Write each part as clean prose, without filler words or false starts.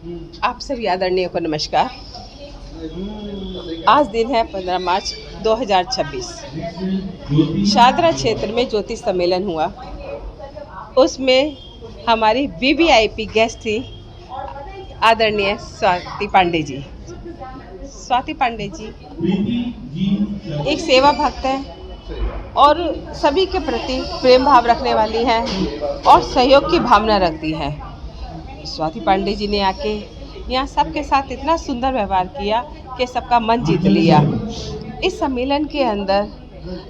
आप सभी आदरणीय को नमस्कार। आज दिन है 15 मार्च 2026। शादरा क्षेत्र में ज्योतिष सम्मेलन हुआ। उसमें हमारी वीवीआईपी गेस्ट थी आदरणीय स्वाति पांडे जी। स्वाति पांडे जी एक सेवा भक्त है और सभी के प्रति प्रेम भाव रखने वाली है और सहयोग की भावना रखती है। स्वाति पांडे जी ने आके यहाँ सबके साथ इतना सुंदर व्यवहार किया कि सबका मन जीत लिया। इस सम्मेलन के अंदर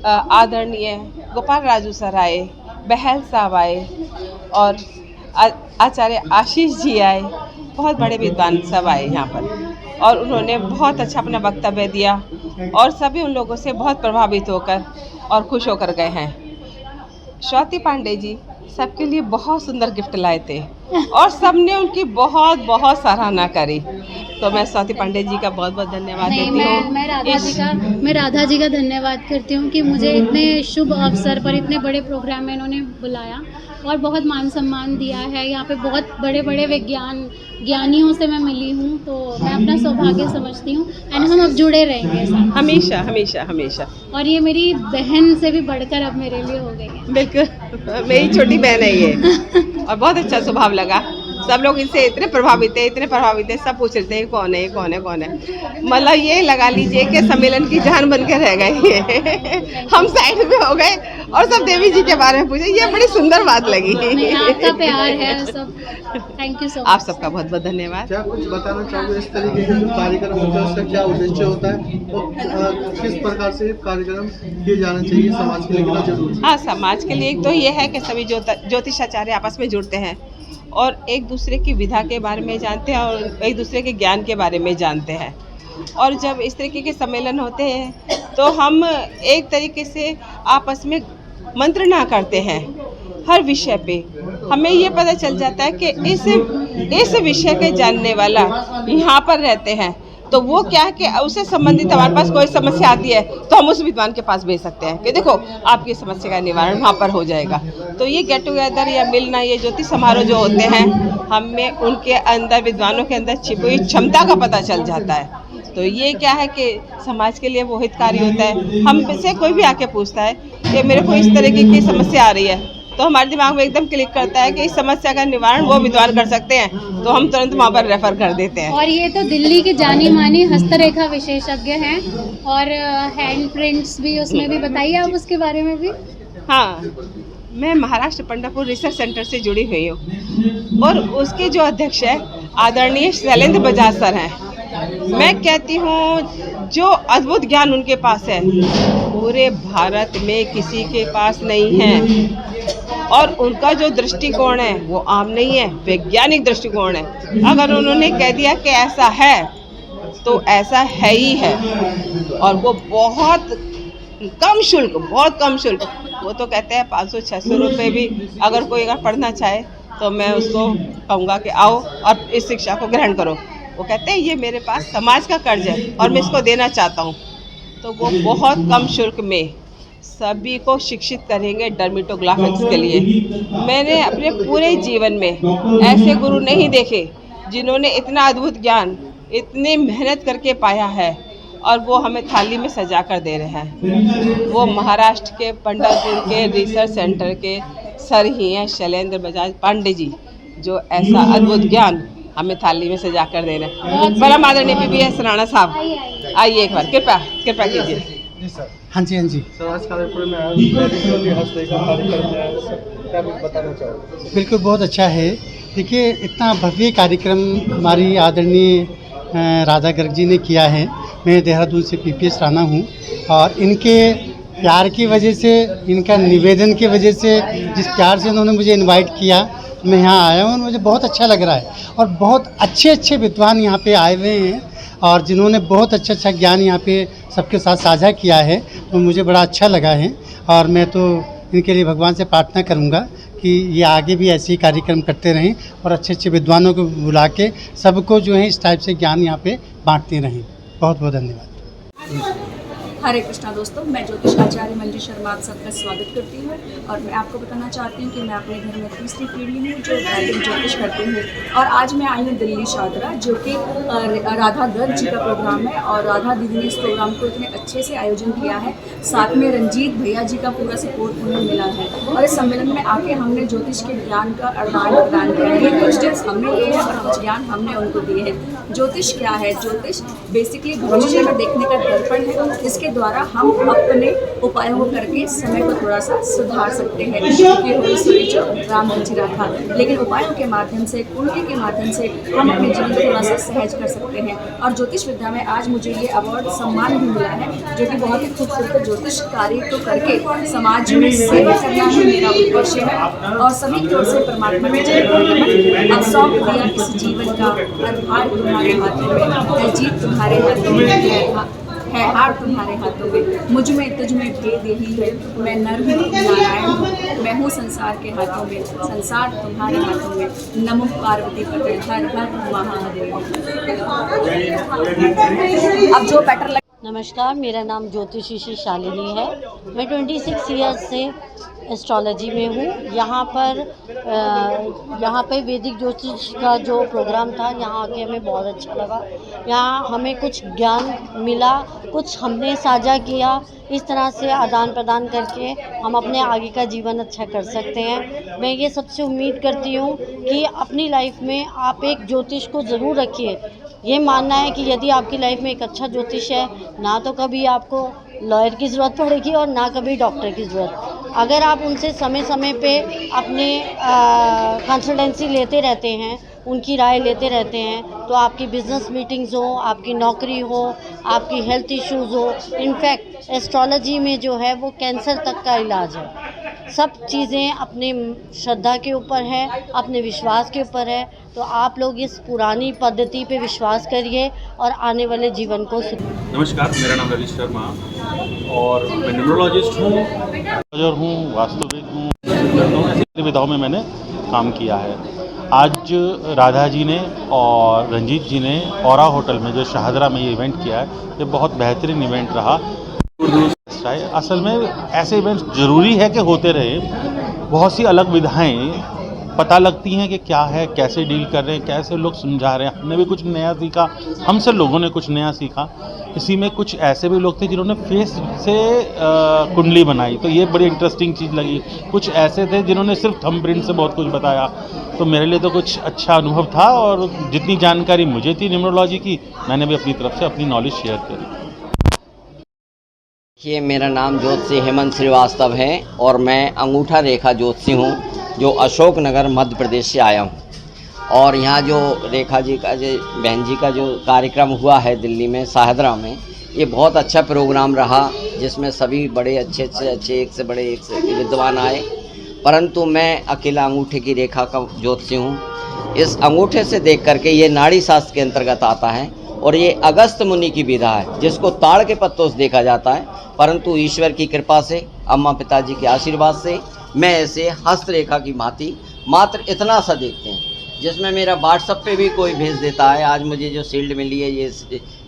आदरणीय गोपाल राजू सर आए, बहल साहब आए और आचार्य आशीष जी आए। बहुत बड़े विद्वान सब आए यहाँ पर और उन्होंने बहुत अच्छा अपना वक्तव्य दिया और सभी उन लोगों से बहुत प्रभावित होकर और खुश होकर गए हैं। स्वाति पांडे जी सबके लिए बहुत सुंदर गिफ्ट लाए थे और सबने उनकी बहुत बहुत सराहना करी। तो मैं स्वाति पांडे जी का बहुत बहुत धन्यवाद देती हूँ। मैं राधा जी का धन्यवाद करती हूँ कि मुझे इतने शुभ अवसर पर इतने बड़े प्रोग्राम में इन्होंने बुलाया और बहुत मान सम्मान दिया है। यहाँ पे बहुत बड़े बड़े ज्ञानियों से मैं मिली हूँ, तो मैं अपना सौभाग्य समझती हूँ एंड हम अब जुड़े रहेंगे हमेशा हमेशा हमेशा। और ये मेरी बहन से भी बढ़कर अब मेरे लिए हो गई है। बिल्कुल, मेरी छोटी बहन है ये और बहुत अच्छा स्वभाव लगा। सब लोग इनसे इतने प्रभावित है, सब पूछ रहे थे कौन है। मतलब ये लगा लीजिए कि सम्मेलन की जान बन के रह गए। हम साइड में हो गए और सब देवी जी के बारे में पूछे। ये बड़ी सुंदर बात लगी। आपका प्यार है सब। Thank you so much. आप सबका बहुत बहुत धन्यवाद। क्या कुछ बताना चाहोगे इस तरीके के कार्यक्रम होता है, उसका क्या उद्देश्य होता है और किस प्रकार से कार्यक्रम किए जाना चाहिए समाज के लिए, कितना जरूरी है? हाँ, समाज के लिए एक तो ये है कि सभी ज्योतिषाचार्य आपस में जुड़ते हैं और एक दूसरे की विधा के बारे में जानते हैं और एक दूसरे के ज्ञान के बारे में जानते हैं। और जब इस तरीके के सम्मेलन होते हैं तो हम एक तरीके से आपस में मंत्रणा करते हैं हर विषय पे। हमें ये पता चल जाता है कि इस विषय के जानने वाला यहाँ पर रहते हैं, तो वो क्या है कि उससे संबंधित हमारे पास कोई समस्या आती है तो हम उस विद्वान के पास भेज सकते हैं कि देखो आपकी समस्या का निवारण वहाँ पर हो जाएगा। तो ये गेट टुगेदर या मिलना, ये ज्योतिष समारोह जो होते हैं, हमें उनके अंदर, विद्वानों के अंदर छिपी हुई क्षमता का पता चल जाता है। तो ये क्या है कि समाज के लिए वो हितकारी होता है। हम से कोई भी आके पूछता है कि मेरे को इस तरीके की समस्या आ रही है, तो हमारे दिमाग में एकदम क्लिक करता है कि इस समस्या का निवारण वो विद्वान कर सकते हैं, तो हम तुरंत वहाँ पर रेफर कर देते हैं। और ये तो दिल्ली के जानी मानी हस्तरेखा विशेषज्ञ हैं और हैंड प्रिंट्स भी, उसमें भी बताइए आप उसके बारे में भी। हाँ, मैं महाराष्ट्र पंढरपुर रिसर्च सेंटर से जुड़ी हुई हूँ और उसके जो अध्यक्ष है आदरणीय शैलेंद्र बजाज सर हैं। मैं कहती हूँ जो अद्भुत ज्ञान उनके पास है पूरे भारत में किसी के पास नहीं है और उनका जो दृष्टिकोण है वो आम नहीं है, वैज्ञानिक दृष्टिकोण है। अगर उन्होंने कह दिया कि ऐसा है तो ऐसा है ही है और वो बहुत कम शुल्क, वो तो कहते हैं 500-600 रुपये भी अगर कोई पढ़ना चाहे तो मैं उसको कहूँगा कि आओ और इस शिक्षा को ग्रहण करो। वो कहते हैं ये मेरे पास समाज का कर्ज है और मैं इसको देना चाहता हूँ। तो वो बहुत कम शुल्क में सभी को शिक्षित करेंगे डर्मेटोग्राफिक्स के लिए। मैंने अपने पूरे जीवन में ऐसे गुरु नहीं देखे जिन्होंने इतना अद्भुत ज्ञान इतनी मेहनत करके पाया है और वो हमें थाली में सजा कर दे रहे हैं। वो महाराष्ट्र के पंढरपुर के रिसर्च सेंटर के सर ही हैं शैलेंद्र बजाज पांडे जी, जो ऐसा अद्भुत ज्ञान हमें थाली में सजा कर दे रहे हैं। बड़ा आदरणीय PPS राणा साहब, आइए एक बार, कृपा कीजिए। हाँ जी सर, आज कार्यक्रम में क्या कुछ बताना चाहोगे? बिल्कुल, बहुत अच्छा है। देखिए, इतना भव्य कार्यक्रम हमारी आदरणीय राधा गर्ग जी ने किया है। मैं देहरादून से PPS राणा हूँ और इनके प्यार की वजह से, इनका निवेदन की वजह से, जिस प्यार से उन्होंने मुझे इनवाइट किया, मैं यहाँ आया हूँ और मुझे बहुत अच्छा लग रहा है। और बहुत अच्छे विद्वान यहाँ पे आए हुए हैं और जिन्होंने बहुत अच्छा ज्ञान यहाँ पे सबके साथ साझा किया है, तो मुझे बड़ा अच्छा लगा है। और मैं तो इनके लिए भगवान से प्रार्थना करूँगा कि ये आगे भी ऐसे ही कार्यक्रम करते रहें और अच्छे विद्वानों को बुला के सबको जो है इस टाइप से ज्ञान यहाँ पे बांटते रहें। बहुत बहुत धन्यवाद। हरे कृष्णा दोस्तों, मैं ज्योतिष आचार्य मंजू शर्मा आप सबका स्वागत करती हूँ और मैं आपको बताना चाहती हूँ कि मैं अपने घर में तीसरी पीढ़ी हूँ जो वैदिक ज्योतिष करती हूँ। और आज मैं आई हूँ दिल्ली शादरा, जो कि राधा गर्ग जी का प्रोग्राम है और राधा दीदी ने इस प्रोग्राम को इतने अच्छे से आयोजन किया है। साथ में रंजीत भैया जी का पूरा सपोर्ट उन्हें मिला है और इस सम्मेलन में आके हमने ज्योतिष के ज्ञान का आदान प्रदान किया है। कुछ टिप्स हमने लिए हैं और कुछ ज्ञान हमने उनको दिए हैं। ज्योतिष क्या है? ज्योतिष बेसिकली भविष्य में देखने का दर्पण है। इसके द्वारा हम अपने उपायों को करके समय को थोड़ा सा सुधार सकते हैं। ये हो सूर्य जो राम जी रखा, लेकिन उपायों के माध्यम से, कुंडली के माध्यम से हम अपने जीवन को थोड़ा सा सहज कर सकते हैं। और ज्योतिष विद्या में आज मुझे ये अवार्ड सम्मान भी मिला है, जो कि बहुत ही खूबसूरत ज्योतिष कार्य को करके समाज में सेवा करना ही मेरा उद्देश्य है। और सभी की ओर से परमात्मा ने अब सौंप दिया इस जीवन का, भार तुम्हारे हाथों में, जीत तुम्हारे हाथों में है, हार तुम्हारे हाथों में, मुझ में तुझ में भेद यही है, मैं नर हूँ तुम नारायण हूँ, मैं हूँ संसार के हाथों में, संसार तुम्हारे हाथों में, नमो पार्वती पते हर हर महादेव। अब जो पैटर्न नमस्कार, मेरा नाम ज्योतिषी शालिनी है। मैं 26 ईयर्स से एस्ट्रोलॉजी में हूँ। यहाँ पे वैदिक ज्योतिष का जो प्रोग्राम था, यहाँ आके हमें बहुत अच्छा लगा। यहाँ हमें कुछ ज्ञान मिला, कुछ हमने साझा किया। इस तरह से आदान प्रदान करके हम अपने आगे का जीवन अच्छा कर सकते हैं। मैं ये सबसे उम्मीद करती हूँ कि अपनी लाइफ में आप एक ज्योतिष को ज़रूर रखिए। ये मानना है कि यदि आपकी लाइफ में एक अच्छा ज्योतिष है, ना तो कभी आपको लॉयर की ज़रूरत पड़ेगी और ना कभी डॉक्टर की ज़रूरत। अगर आप उनसे समय समय पे अपने कंसल्टेंसी लेते रहते हैं, उनकी राय लेते रहते हैं, तो आपकी बिज़नेस मीटिंग्स हो, आपकी नौकरी हो, आपकी हेल्थ इश्यूज़ हो, इनफैक्ट एस्ट्रोलॉजी में जो है वो कैंसर तक का इलाज है। सब चीज़ें अपने श्रद्धा के ऊपर है, अपने विश्वास के ऊपर है। तो आप लोग इस पुरानी पद्धति पे विश्वास करिए और आने वाले जीवन को नमस्कार, मेरा नाम रवि शर्मा और मैं न्यूमरोलॉजिस्ट हूँ, वास्तुविद हूँ। ऐसी विधाओं में मैंने काम किया है। आज राधा जी ने और रंजीत जी ने औरा होटल में जो शाहदरा में ये इवेंट किया है, ये बहुत बेहतरीन इवेंट रहा। असल में ऐसे इवेंट्स ज़रूरी है कि होते रहे। बहुत सी अलग विधाएं पता लगती हैं कि क्या है, कैसे डील कर रहे हैं, कैसे लोग समझा रहे हैं। हमने भी कुछ नया सीखा, हमसे लोगों ने कुछ नया सीखा। इसी में कुछ ऐसे भी लोग थे जिन्होंने फेस से कुंडली बनाई, तो ये बड़ी इंटरेस्टिंग चीज़ लगी। कुछ ऐसे थे जिन्होंने सिर्फ थंबप्रिंट से बहुत कुछ बताया, तो मेरे लिए तो कुछ अच्छा अनुभव था। और जितनी जानकारी मुझे थी न्यूमरोलॉजी की, मैंने भी अपनी तरफ से अपनी नॉलेज शेयर करी। ये मेरा नाम ज्योतिषी हेमंत श्रीवास्तव है और मैं अंगूठा रेखा ज्योतिषी हूँ, जो अशोकनगर मध्य प्रदेश से आया हूँ। और यहाँ जो रेखा जी का, जो बहन जी का जो कार्यक्रम हुआ है दिल्ली में शाहदरा में, ये बहुत अच्छा प्रोग्राम रहा, जिसमें सभी बड़े अच्छे एक से बड़े एक से विद्वान आए। परंतु मैं अकेला अंगूठे की रेखा का ज्योतिषी हूँ। इस अंगूठे से देख करके, ये नाड़ी शास्त्र के अंतर्गत आता है और ये अगस्त मुनि की विधा है, जिसको ताड़ के पत्तों से देखा जाता है। परंतु ईश्वर की कृपा से, अम्मा पिताजी के आशीर्वाद से, मैं ऐसे हस्तरेखा की भांति मात्र इतना सा देखते हैं, जिसमें मेरा व्हाट्सएप पे भी कोई भेज देता है। आज मुझे जो शील्ड मिली है, ये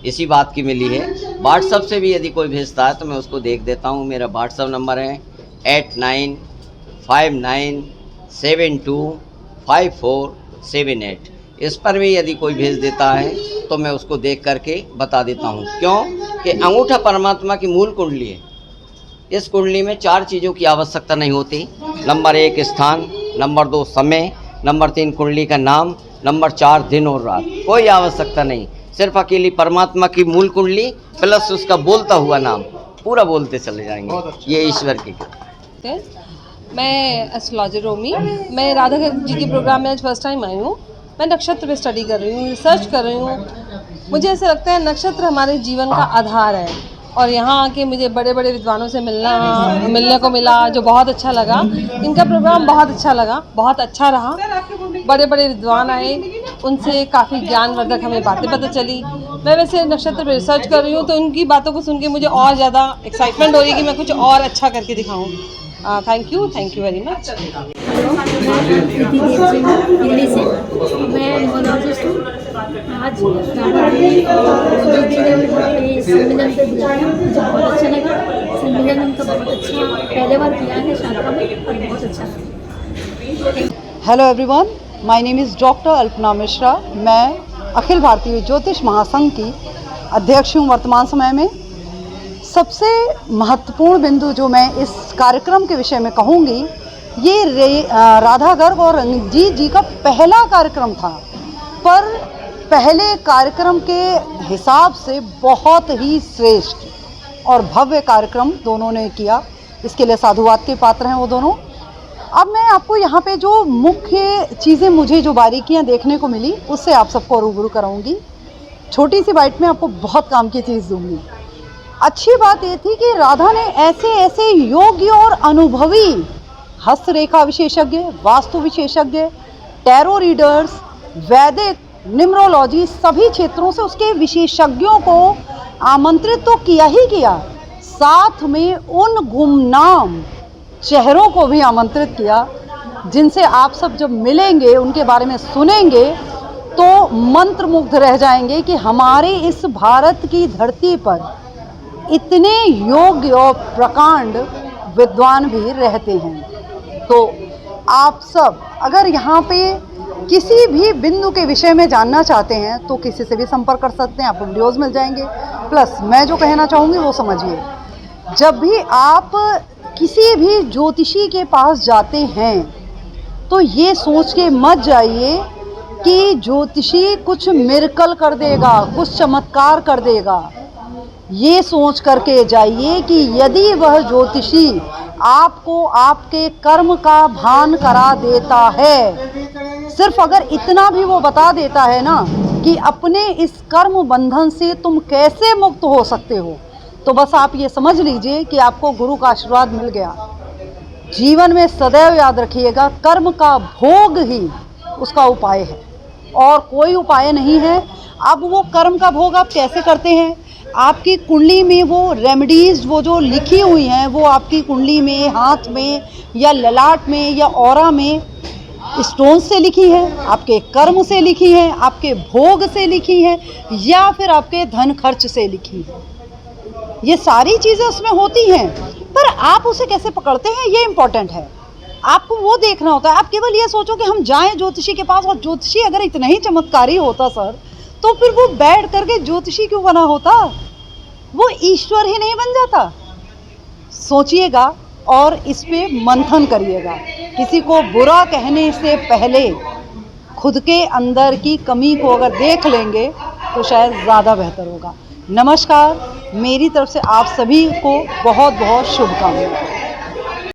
इसी बात की मिली है। व्हाट्सएप से भी यदि कोई भेजता है तो मैं उसको देख देता हूँ। मेरा व्हाट्सएप नंबर है 8959725478। इस पर भी यदि कोई भेज देता है तो मैं उसको देख करके बता देता हूँ। क्यों कि अंगूठा परमात्मा की मूल कुंडली है। इस कुंडली में 4 चीज़ों की आवश्यकता नहीं होती। नंबर 1 स्थान, नंबर 2 समय, नंबर 3 कुंडली का नाम, नंबर 4 दिन और रात। कोई आवश्यकता नहीं, सिर्फ अकेली परमात्मा की मूल कुंडली प्लस उसका बोलता हुआ नाम, पूरा बोलते चले जाएंगे। ये ईश्वर की कृपा। मैं एस्ट्रोलॉजर रोमी, मैं राधा गर्ग जी के प्रोग्राम में आज फर्स्ट टाइम आई हूँ। मैं नक्षत्र पे स्टडी कर रही हूँ, रिसर्च कर रही हूँ। मुझे ऐसा लगता है नक्षत्र हमारे जीवन का आधार है और यहाँ आके मुझे बड़े बड़े विद्वानों से मिलने को मिला, जो बहुत अच्छा लगा। इनका प्रोग्राम बहुत अच्छा लगा, बहुत अच्छा रहा। बड़े बड़े विद्वान आए, उनसे काफ़ी ज्ञानवर्धक हमें बातें पता चली। मैं वैसे नक्षत्र पर रिसर्च कर रही हूँ, तो उनकी बातों को सुन के मुझे और ज़्यादा एक्साइटमेंट हो रही है कि मैं कुछ और अच्छा करके दिखाऊँ। Thank you very much. Delhi से मैं न्यूमरोलॉजिस्ट हूँ। आज जो ने हमें सम्मेलन पे बुलाया, मुझे बहुत अच्छा लगा। सम्मेलन उनका बहुत अच्छा, पहले बार किया है शाखा में और बहुत अच्छा लगा। Hello everyone, my name is doctor Alpana Mishra. मैं अखिल भारतीय ज्योतिष महासंघ की अध्यक्ष हूँ वर्तमान समय में। सबसे महत्वपूर्ण बिंदु जो मैं इस कार्यक्रम के विषय में कहूँगी, ये राधा गर्ग और रंजीत जी का पहला कार्यक्रम था, पर पहले कार्यक्रम के हिसाब से बहुत ही श्रेष्ठ और भव्य कार्यक्रम दोनों ने किया। इसके लिए साधुवाद के पात्र हैं वो दोनों। अब मैं आपको यहाँ पे जो मुख्य चीज़ें, मुझे जो बारीकियाँ देखने को मिली, उससे आप सबको रूबरू कराऊंगी। छोटी सी बाइट में आपको बहुत काम की चीज़ दूंगी। अच्छी बात ये थी कि राधा ने ऐसे ऐसे योग्य और अनुभवी हस्तरेखा विशेषज्ञ, वास्तु विशेषज्ञ, टैरो रीडर्स, वैदिक, न्यूमरोलॉजी, सभी क्षेत्रों से उसके विशेषज्ञों को आमंत्रित तो किया ही किया, साथ में उन गुमनाम चेहरों को भी आमंत्रित किया जिनसे आप सब जब मिलेंगे, उनके बारे में सुनेंगे तो मंत्रमुग्ध रह जाएंगे कि हमारे इस भारत की धरती पर इतने योग्य और प्रकांड विद्वान भी रहते हैं। तो आप सब अगर यहाँ पे किसी भी बिंदु के विषय में जानना चाहते हैं तो किसी से भी संपर्क कर सकते हैं, आपको वीडियोज़ मिल जाएंगे। प्लस मैं जो कहना चाहूँगी वो समझिए, जब भी आप किसी भी ज्योतिषी के पास जाते हैं तो ये सोच के मत जाइए कि ज्योतिषी कुछ मिरेकल कर देगा, कुछ चमत्कार कर देगा। ये सोच करके जाइए कि यदि वह ज्योतिषी आपको आपके कर्म का भान करा देता है, सिर्फ अगर इतना भी वो बता देता है ना कि अपने इस कर्म बंधन से तुम कैसे मुक्त हो सकते हो, तो बस आप ये समझ लीजिए कि आपको गुरु का आशीर्वाद मिल गया। जीवन में सदैव याद रखिएगा, कर्म का भोग ही उसका उपाय है और कोई उपाय नहीं है। अब वो कर्म का भोग आप कैसे करते हैं? आपकी कुंडली में वो रेमेडीज़, वो जो लिखी हुई हैं, वो आपकी कुंडली में, हाथ में या ललाट में या ऑरा में स्टोन से लिखी है, आपके कर्म से लिखी है, आपके भोग से लिखी है, या फिर आपके धन खर्च से लिखी है। ये सारी चीज़ें उसमें होती हैं, पर आप उसे कैसे पकड़ते हैं ये इम्पोर्टेंट है। आपको वो देखना होता है। आप केवल ये सोचो कि हम जाएं ज्योतिषी के पास, और ज्योतिषी अगर इतना ही चमत्कारी होता सर, तो फिर वो बैठ करके ज्योतिषी क्यों बना होता? वो ईश्वर ही नहीं बन जाता। सोचिएगा और इस पे मंथन करिएगा। किसी को बुरा कहने से पहले खुद के अंदर की कमी को अगर देख लेंगे तो शायद ज़्यादा बेहतर होगा। नमस्कार, मेरी तरफ से आप सभी को बहुत बहुत शुभकामनाएं।